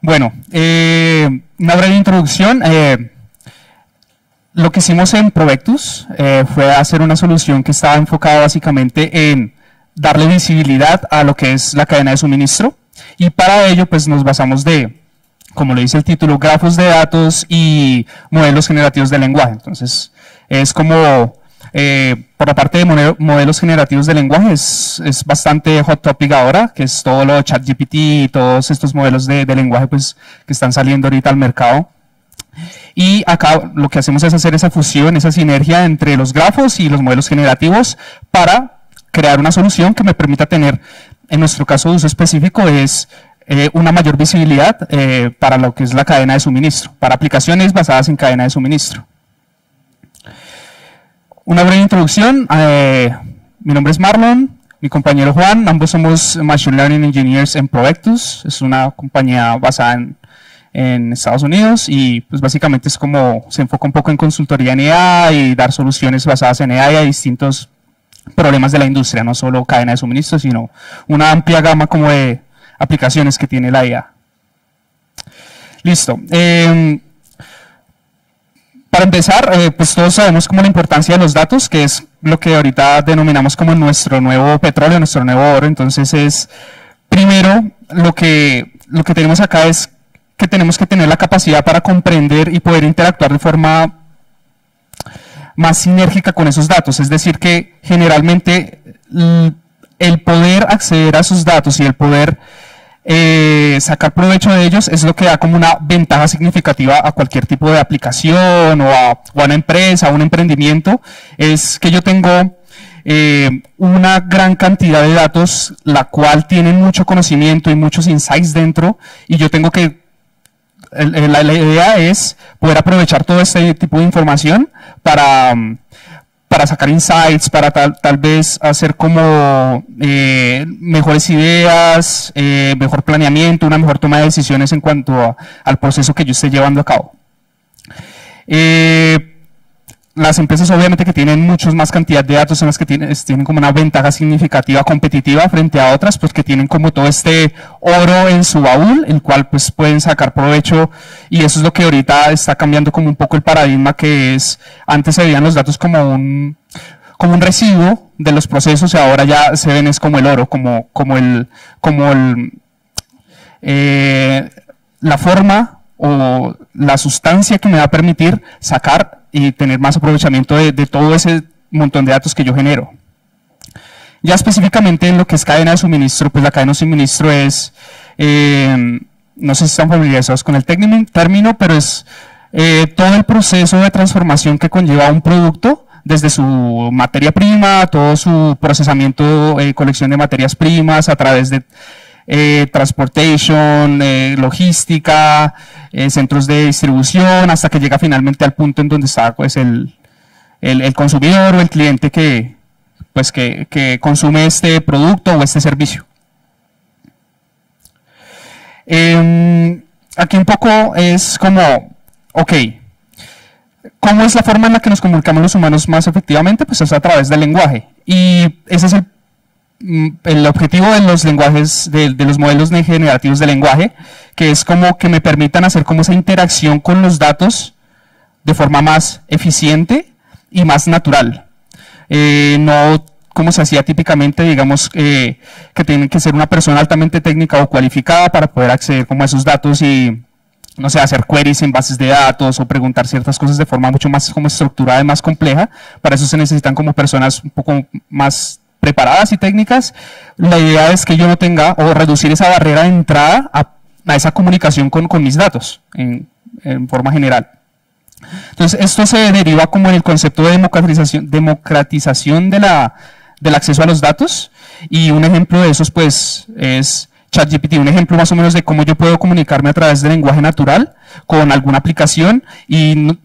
Bueno, una breve introducción. Lo que hicimos en Provectus fue hacer una solución que estaba enfocada básicamente en darle visibilidad a lo que es la cadena de suministro, y para ello pues nos basamos de, como le dice el título, grafos de datos y modelos generativos de lenguaje. Entonces es como, por la parte de modelos generativos de lenguaje es bastante hot topic ahora, que es todo lo de ChatGPT y todos estos modelos de lenguaje pues que están saliendo ahorita al mercado. Y acá lo que hacemos es hacer esa fusión, esa sinergia entre los grafos y los modelos generativos para crear una solución que me permita tener, en nuestro caso de uso específico, es una mayor visibilidad para lo que es la cadena de suministro, para aplicaciones basadas en cadena de suministro. Una breve introducción. Mi nombre es Marlon, mi compañero Juan, ambos somos Machine Learning Engineers en Provectus. Es una compañía basada en Estados Unidos y pues básicamente es como, se enfoca un poco en consultoría en AI y dar soluciones basadas en AI a distintos problemas de la industria, no solo cadena de suministro, sino una amplia gama como de aplicaciones que tiene la IA. Listo. Para empezar, pues todos sabemos como la importancia de los datos, que es lo que ahorita denominamos como nuestro nuevo petróleo, nuestro nuevo oro. Entonces es, primero, lo que tenemos acá es que tenemos que tener la capacidad para comprender y poder interactuar de forma más sinérgica con esos datos. Es decir, que generalmente el poder acceder a esos datos y el poder sacar provecho de ellos es lo que da como una ventaja significativa a cualquier tipo de aplicación o a una empresa, a un emprendimiento. Es que yo tengo una gran cantidad de datos, la cual tienen mucho conocimiento y muchos insights dentro, y yo tengo que la idea es poder aprovechar todo este tipo de información para sacar insights, para tal vez hacer como mejores ideas, mejor planeamiento, una mejor toma de decisiones en cuanto al proceso que yo esté llevando a cabo. Las empresas obviamente que tienen muchos más cantidad de datos son las que tienen como una ventaja significativa competitiva frente a otras, pues que tienen como todo este oro en su baúl, el cual pues pueden sacar provecho, y eso es lo que ahorita está cambiando como un poco el paradigma, que es, antes se veían los datos como un residuo de los procesos, y ahora ya se ven es como el oro, la forma o la sustancia que me va a permitir sacar y tener más aprovechamiento de todo ese montón de datos que yo genero. Ya específicamente en lo que es cadena de suministro, pues la cadena de suministro es, no sé si están familiarizados con el término, pero es todo el proceso de transformación que conlleva un producto, desde su materia prima, todo su procesamiento, colección de materias primas a través de transportation, logística, centros de distribución, hasta que llega finalmente al punto en donde está pues el consumidor o el cliente que consume este producto o este servicio. Aquí un poco es como, ok, ¿cómo es la forma en la que nos comunicamos los humanos más efectivamente? Pues es a través del lenguaje, y ese es el objetivo de los lenguajes, de los modelos generativos de lenguaje, que es como que me permitan hacer como esa interacción con los datos de forma más eficiente y más natural. No como se hacía típicamente, digamos, que tienen que ser una persona altamente técnica o cualificada para poder acceder como a esos datos y, no sé, hacer queries en bases de datos o preguntar ciertas cosas de forma mucho más como estructurada y más compleja. Para eso se necesitan como personas un poco más preparadas y técnicas. La idea es que yo no tenga, o reducir esa barrera de entrada a esa comunicación con mis datos en forma general. Entonces esto se deriva como en el concepto de democratización del acceso a los datos, y un ejemplo de esos pues es ChatGPT, un ejemplo más o menos de cómo yo puedo comunicarme a través del lenguaje natural con alguna aplicación y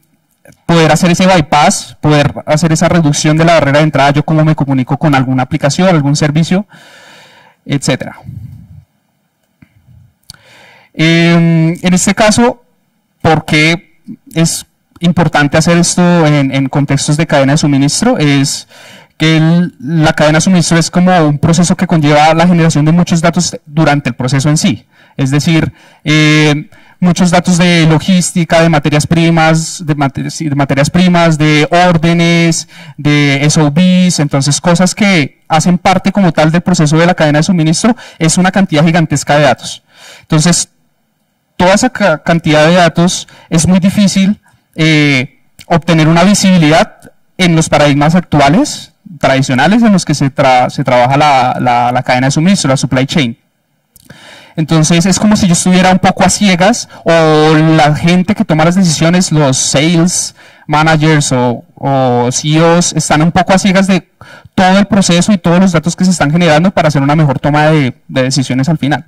poder hacer ese bypass, poder hacer esa reducción de la barrera de entrada, yo cómo me comunico con alguna aplicación, algún servicio, etc. En este caso, ¿por qué es importante hacer esto en contextos de cadena de suministro? Es que la cadena de suministro es como un proceso que conlleva la generación de muchos datos durante el proceso en sí. Es decir, muchos datos de logística, de materias primas, de órdenes, de SOBs, entonces cosas que hacen parte como tal del proceso de la cadena de suministro, es una cantidad gigantesca de datos. Entonces, toda esa cantidad de datos es muy difícil obtener una visibilidad en los paradigmas actuales, tradicionales, en los que se trabaja la cadena de suministro, la supply chain. Entonces es como si yo estuviera un poco a ciegas, o la gente que toma las decisiones, los sales managers o CEOs, están un poco a ciegas de todo el proceso y todos los datos que se están generando para hacer una mejor toma de decisiones al final.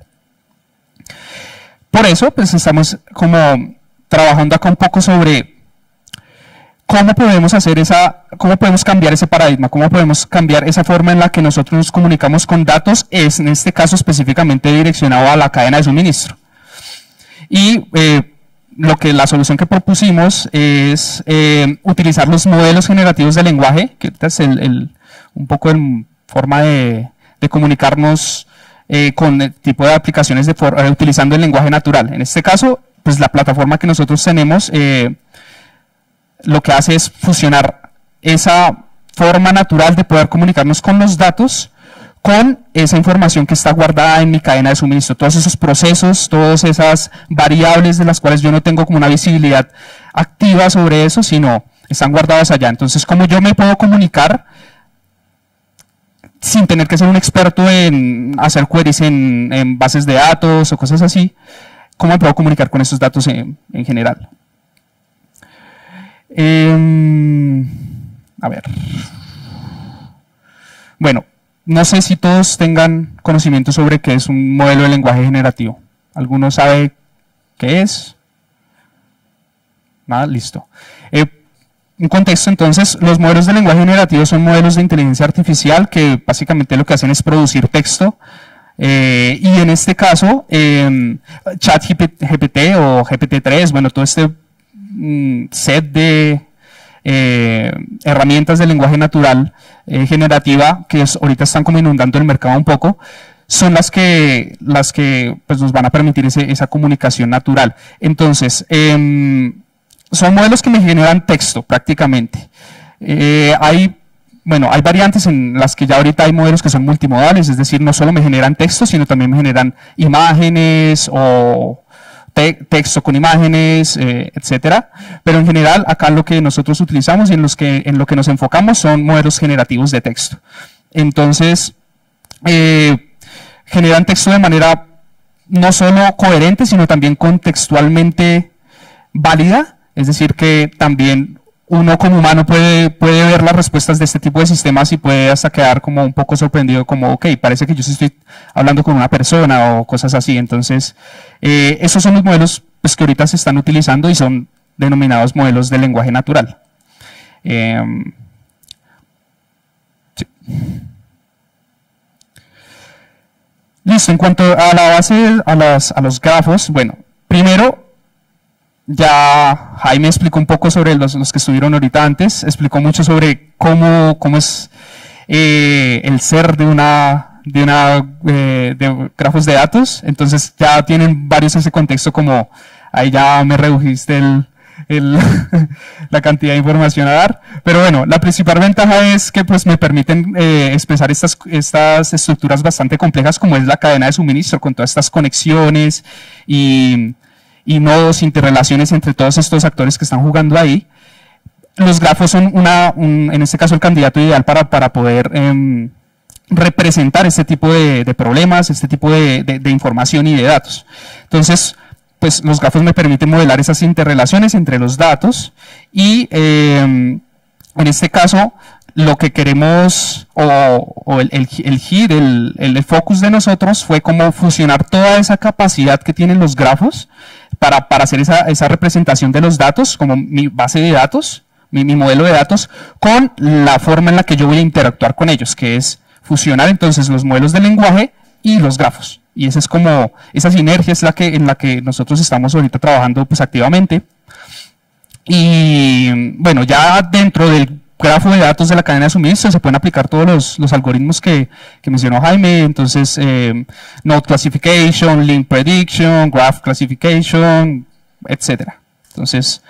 Por eso, pues estamos como trabajando acá un poco sobre cómo podemos cómo podemos cambiar ese paradigma, cómo podemos cambiar esa forma en la que nosotros nos comunicamos con datos, es en este caso específicamente direccionado a la cadena de suministro. Y la solución que propusimos es utilizar los modelos generativos de lenguaje, que es un poco en forma de comunicarnos con el tipo de aplicaciones utilizando el lenguaje natural. En este caso, pues la plataforma que nosotros tenemos lo que hace es fusionar esa forma natural de poder comunicarnos con los datos con esa información que está guardada en mi cadena de suministro. Todos esos procesos, todas esas variables de las cuales yo no tengo como una visibilidad activa sobre eso, sino están guardadas allá. Entonces, ¿cómo yo me puedo comunicar sin tener que ser un experto en hacer queries en bases de datos o cosas así? ¿Cómo me puedo comunicar con esos datos en general? A ver. Bueno, no sé si todos tengan conocimiento sobre qué es un modelo de lenguaje generativo. ¿Alguno sabe qué es? Nada, listo. Un contexto, entonces, los modelos de lenguaje generativo son modelos de inteligencia artificial que básicamente lo que hacen es producir texto. Y en este caso, ChatGPT o GPT-3, bueno, todo este set de herramientas de lenguaje natural generativa que ahorita están como inundando el mercado un poco, son las que pues, nos van a permitir esa comunicación natural. Entonces, son modelos que me generan texto prácticamente. Hay variantes en las que ya ahorita hay modelos que son multimodales, es decir, no solo me generan texto, sino también me generan imágenes o texto con imágenes, etcétera. Pero en general, acá lo que nosotros utilizamos y en lo que nos enfocamos son modelos generativos de texto. Entonces, generan texto de manera no solo coherente, sino también contextualmente válida. Es decir, que también uno como humano puede ver las respuestas de este tipo de sistemas y puede hasta quedar como un poco sorprendido, como, ok, parece que yo sí estoy hablando con una persona o cosas así. Entonces, esos son los modelos pues, que ahorita se están utilizando y son denominados modelos de lenguaje natural. Sí. Listo, en cuanto a la base, a los grafos, bueno, primero, ya Jaime explicó un poco sobre los que estuvieron ahorita antes, explicó mucho sobre cómo es el ser de grafos de datos. Entonces ya tienen varios ese contexto, como ahí ya me redujiste la cantidad de información a dar. Pero bueno, la principal ventaja es que pues me permiten expresar estas estructuras bastante complejas, como es la cadena de suministro, con todas estas conexiones y nodos, interrelaciones entre todos estos actores que están jugando ahí. Los grafos son en este caso el candidato ideal para poder representar este tipo de problemas, este tipo de información y de datos. Entonces, pues los grafos me permiten modelar esas interrelaciones entre los datos y en este caso lo que queremos, o el focus de nosotros fue cómo fusionar toda esa capacidad que tienen los grafos para hacer esa representación de los datos, como mi base de datos, mi modelo de datos, con la forma en la que yo voy a interactuar con ellos, que es fusionar entonces los modelos de lenguaje y los grafos. Y esa sinergia es en la que nosotros estamos ahorita trabajando pues activamente. Y bueno, ya dentro del grafo de datos de la cadena de suministro se pueden aplicar todos los algoritmos que mencionó Jaime, entonces node classification, link prediction, graph classification, etcétera. Entonces,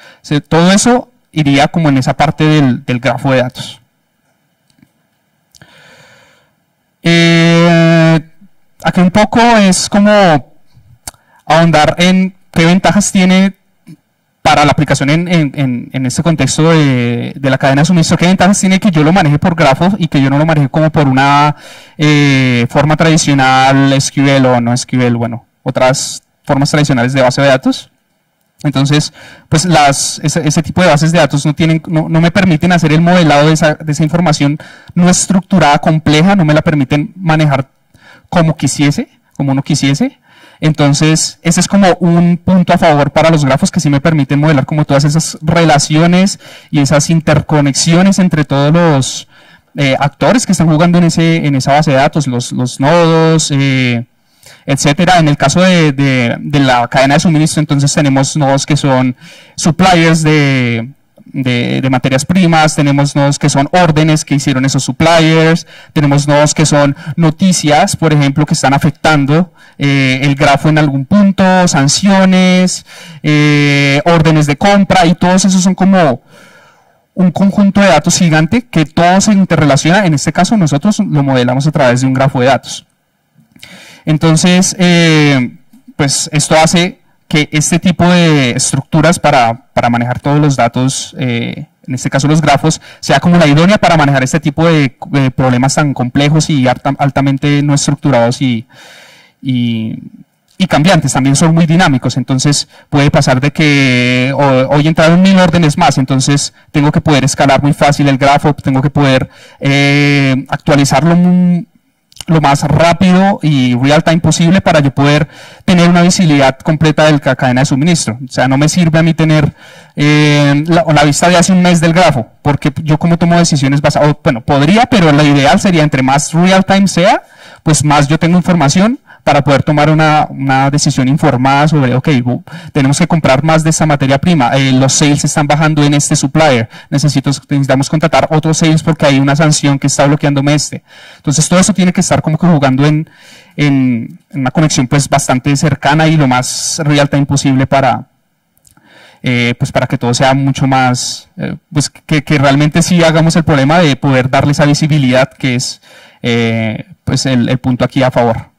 todo eso iría como en esa parte del grafo de datos. Aquí un poco es como ahondar en qué ventajas tiene para la aplicación en este contexto de la cadena de suministro, qué ventajas tiene que yo lo maneje por grafos y que yo no lo maneje como por una forma tradicional SQL o no SQL, bueno, otras formas tradicionales de base de datos. Entonces, pues ese tipo de bases de datos no me permiten hacer el modelado de esa información no estructurada, compleja, no me la permiten manejar como uno quisiese. Entonces, ese es como un punto a favor para los grafos que sí me permiten modelar como todas esas relaciones y esas interconexiones entre todos los actores que están jugando en esa base de datos, los nodos, etcétera. En el caso de la cadena de suministro, entonces tenemos nodos que son suppliers de materias primas, tenemos nodos que son órdenes que hicieron esos suppliers, tenemos nodos que son noticias, por ejemplo, que están afectando el grafo en algún punto, sanciones, órdenes de compra, y todos esos son como un conjunto de datos gigante que todo se interrelaciona. En este caso nosotros lo modelamos a través de un grafo de datos. Entonces, pues esto hace que este tipo de estructuras para manejar todos los datos, en este caso los grafos, sea como la idónea para manejar este tipo de problemas tan complejos y altamente no estructurados y cambiantes. También son muy dinámicos, entonces puede pasar de que hoy entraron 1000 órdenes más, entonces tengo que poder escalar muy fácil el grafo, tengo que poder actualizarlo lo más rápido y real time posible para yo poder tener una visibilidad completa de la cadena de suministro. O sea, no me sirve a mí tener la vista de hace un mes del grafo, porque yo como tomo decisiones basadas, bueno, podría, pero lo ideal sería entre más real time sea, pues más yo tengo información para poder tomar una decisión informada sobre, ok, tenemos que comprar más de esta materia prima, los sales están bajando en este supplier, necesitamos contratar otros sales porque hay una sanción que está bloqueándome este. Entonces todo eso tiene que estar como que jugando en una conexión pues bastante cercana y lo más real time posible para que todo sea mucho más, pues que realmente sí hagamos el problema de poder darle esa visibilidad que es pues el punto aquí a favor.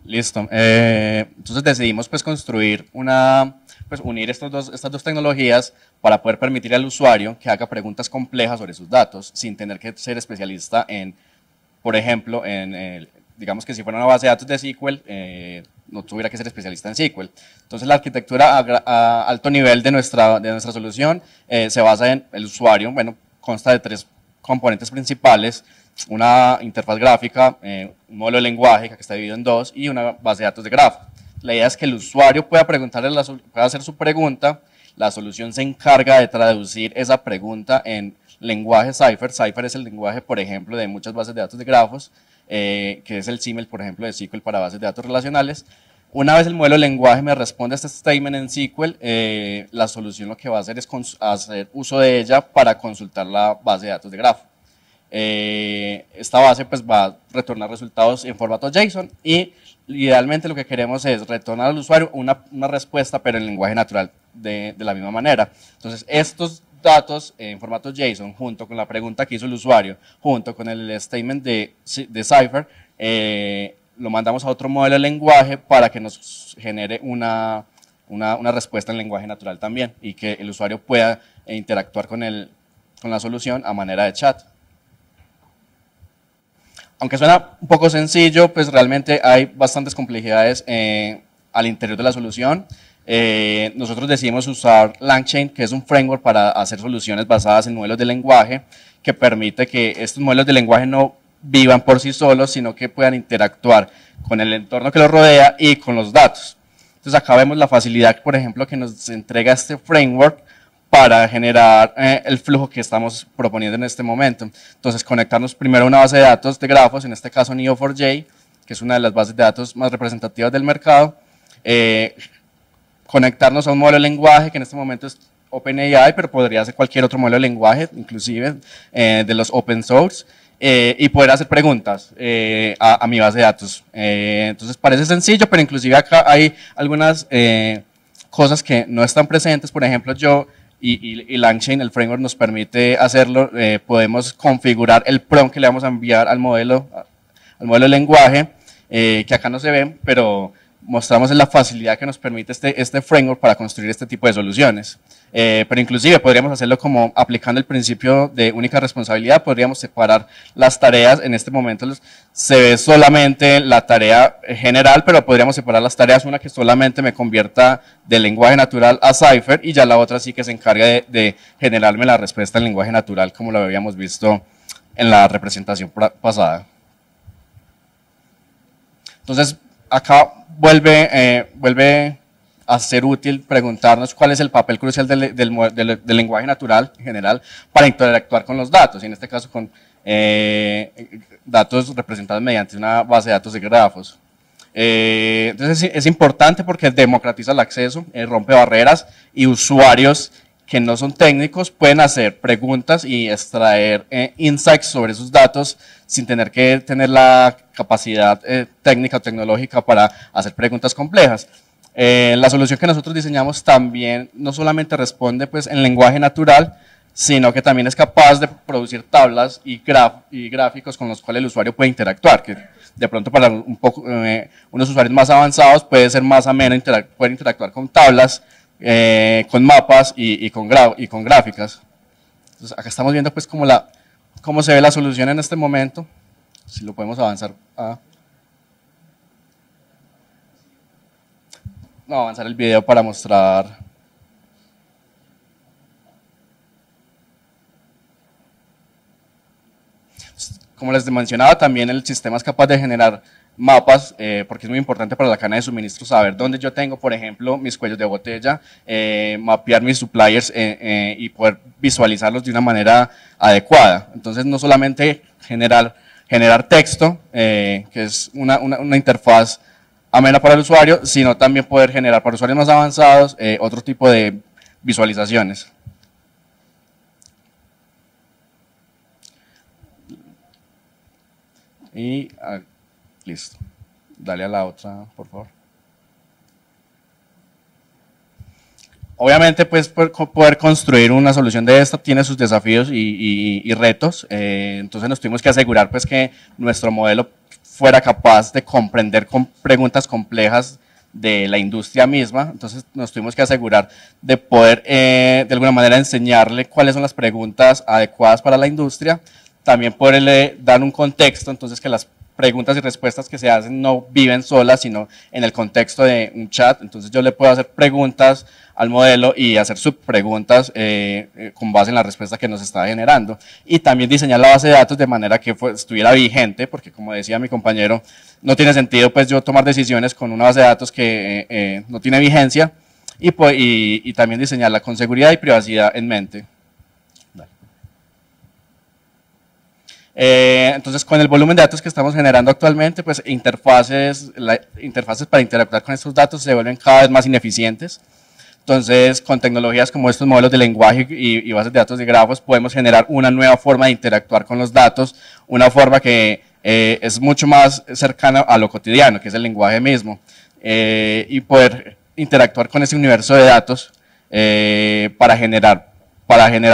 Listo. Entonces decidimos pues construir unir estas dos tecnologías para poder permitir al usuario que haga preguntas complejas sobre sus datos sin tener que ser especialista en, por ejemplo, digamos que si fuera una base de datos de SQL, no tuviera que ser especialista en SQL. Entonces la arquitectura a alto nivel de nuestra solución se basa en el usuario, bueno, consta de 3 componentes principales: una interfaz gráfica, un modelo de lenguaje que está dividido en 2 y una base de datos de grafo. La idea es que el usuario pueda hacer su pregunta, la solución se encarga de traducir esa pregunta en lenguaje Cypher. Cypher es el lenguaje, por ejemplo, de muchas bases de datos de grafos, que es el símil, por ejemplo, de SQL para bases de datos relacionales. Una vez el modelo de lenguaje me responde a este statement en SQL, la solución lo que va a hacer es hacer uso de ella para consultar la base de datos de grafo. Esta base pues va a retornar resultados en formato JSON y idealmente lo que queremos es retornar al usuario una respuesta pero en lenguaje natural de la misma manera. Entonces estos datos en formato JSON junto con la pregunta que hizo el usuario, junto con el statement de Cypher, lo mandamos a otro modelo de lenguaje para que nos genere una respuesta en lenguaje natural también y que el usuario pueda interactuar con la solución a manera de chat. Aunque suena un poco sencillo, pues realmente hay bastantes complejidades al interior de la solución. Nosotros decidimos usar LangChain, que es un framework para hacer soluciones basadas en modelos de lenguaje, que permite que estos modelos de lenguaje no vivan por sí solos, sino que puedan interactuar con el entorno que los rodea y con los datos. Entonces acá vemos la facilidad, por ejemplo, que nos entrega este framework para generar el flujo que estamos proponiendo en este momento. Entonces, conectarnos primero a una base de datos de grafos, en este caso Neo4j, que es una de las bases de datos más representativas del mercado, conectarnos a un modelo de lenguaje que en este momento es OpenAI, pero podría ser cualquier otro modelo de lenguaje, inclusive de los open source, y poder hacer preguntas a mi base de datos. Entonces parece sencillo, pero inclusive acá hay algunas cosas que no están presentes. Por ejemplo, y LangChain, el framework, nos permite hacerlo. Podemos configurar el prompt que le vamos a enviar al modelo de lenguaje, que acá no se ve, pero mostramos la facilidad que nos permite este framework para construir este tipo de soluciones. Pero inclusive podríamos hacerlo como aplicando el principio de única responsabilidad. Podríamos separar las tareas. En este momento se ve solamente la tarea general, pero podríamos separar las tareas, una que solamente me convierta del lenguaje natural a Cypher, y ya la otra sí que se encarga de generarme la respuesta en lenguaje natural, como lo habíamos visto en la representación pasada. Entonces, acá vuelve a ser útil preguntarnos cuál es el papel crucial del lenguaje natural en general para interactuar con los datos, y en este caso con datos representados mediante una base de datos de grafos. Entonces es importante porque democratiza el acceso, rompe barreras, y usuarios que no son técnicos pueden hacer preguntas y extraer insights sobre esos datos sin tener que tener la capacidad técnica o tecnológica para hacer preguntas complejas. La solución que nosotros diseñamos también no solamente responde pues en lenguaje natural, sino que también es capaz de producir tablas y gráficos con los cuales el usuario puede interactuar, que de pronto para unos usuarios más avanzados puede ser más ameno poder interactuar con tablas, con mapas y con gráficas. Entonces, acá estamos viendo pues cómo se ve la solución en este momento. Si lo podemos avanzar no, avanzar el video para mostrar. Como les mencionaba, también el sistema es capaz de generar mapas, porque es muy importante para la cadena de suministro saber dónde yo tengo, por ejemplo, mis cuellos de botella, mapear mis suppliers y poder visualizarlos de una manera adecuada. Entonces, no solamente generar texto, que es una interfaz amena para el usuario, sino también poder generar para usuarios más avanzados otro tipo de visualizaciones. Y listo. Dale a la otra, por favor. Obviamente, pues, poder construir una solución de esta tiene sus desafíos y retos. Entonces, nos tuvimos que asegurar pues, que nuestro modelo fuera capaz de comprender con preguntas complejas de la industria misma. Entonces, nos tuvimos que asegurar de poder, de alguna manera, enseñarle cuáles son las preguntas adecuadas para la industria. También poderle dar un contexto, entonces que las preguntas y respuestas que se hacen no viven solas, sino en el contexto de un chat. Entonces yo le puedo hacer preguntas al modelo y hacer subpreguntas con base en la respuesta que nos está generando. Y también diseñar la base de datos de manera que estuviera vigente, porque como decía mi compañero, no tiene sentido pues yo tomar decisiones con una base de datos que no tiene vigencia, y también diseñarla con seguridad y privacidad en mente. Entonces, con el volumen de datos que estamos generando actualmente, pues interfaces para interactuar con estos datos se vuelven cada vez más ineficientes. Entonces, con tecnologías como estos modelos de lenguaje y bases de datos de grafos, podemos generar una nueva forma de interactuar con los datos, una forma que es mucho más cercana a lo cotidiano, que es el lenguaje mismo, y poder interactuar con ese universo de datos para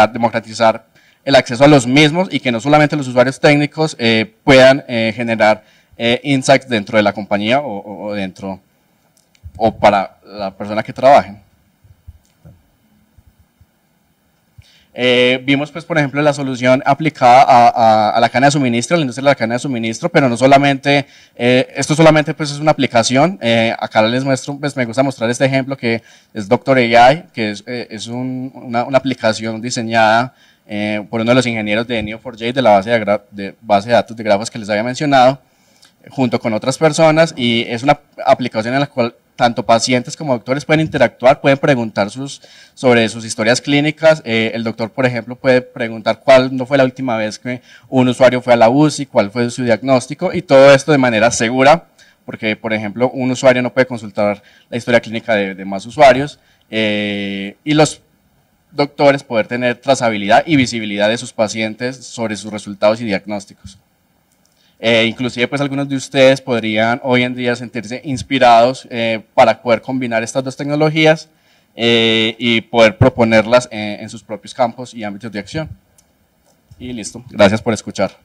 democratizar el acceso a los mismos, y que no solamente los usuarios técnicos puedan generar insights dentro de la compañía o para la persona que trabaje. Vimos, pues, por ejemplo, la solución aplicada a la cadena de suministro, a la industria de la cadena de suministro, pero no solamente, esto solamente pues, es una aplicación. Acá les muestro, pues me gusta mostrar este ejemplo que es Doctor AI, que es una aplicación diseñada por uno de los ingenieros de Neo4j, de la base de datos de grafos que les había mencionado, junto con otras personas, y es una aplicación en la cual tanto pacientes como doctores pueden interactuar, pueden preguntar sobre sus historias clínicas. El doctor, por ejemplo, puede preguntar cuándo fue la última vez que un usuario fue a la UCI, cuál fue su diagnóstico, y todo esto de manera segura porque, por ejemplo, un usuario no puede consultar la historia clínica de más usuarios, y los doctores poder tener trazabilidad y visibilidad de sus pacientes sobre sus resultados y diagnósticos. Inclusive, pues algunos de ustedes podrían hoy en día sentirse inspirados para poder combinar estas dos tecnologías y poder proponerlas en sus propios campos y ámbitos de acción. Y listo. Gracias por escuchar.